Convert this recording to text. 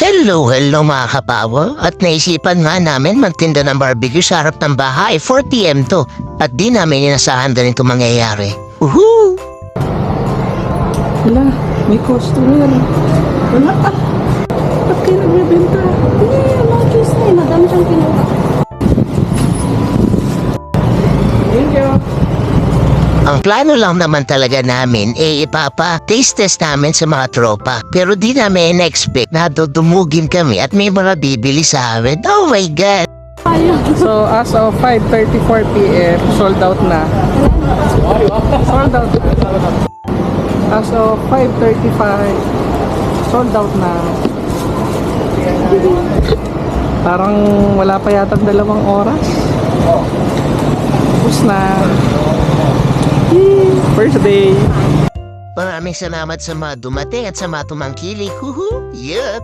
Hello mga kapawa. At naisipan nga namin magtinda ng barbecue sa harap ng bahay. 4 PM to. At di namin inasahan din ito mangyayari. Woohoo! Wala, may customer. Wala ah. Ba't kayo nagbibenta? Hindi, mga juice na eh. Madami siyang kinuha. Thank you. Ang plano lang naman talaga namin ipapa-taste test namin sa mga tropa. Pero di namin na-expect na dudumugin kami at may mga bibili sa amin. Oh my God! So, as of 5:34 PM, sold out na. Sold out na. As of 5:35, sold out na. Parang wala pa yata 2 oras. Tapos na. First day. Maraming salamat sa mga dumating at sa mga tumangkilik. Yup!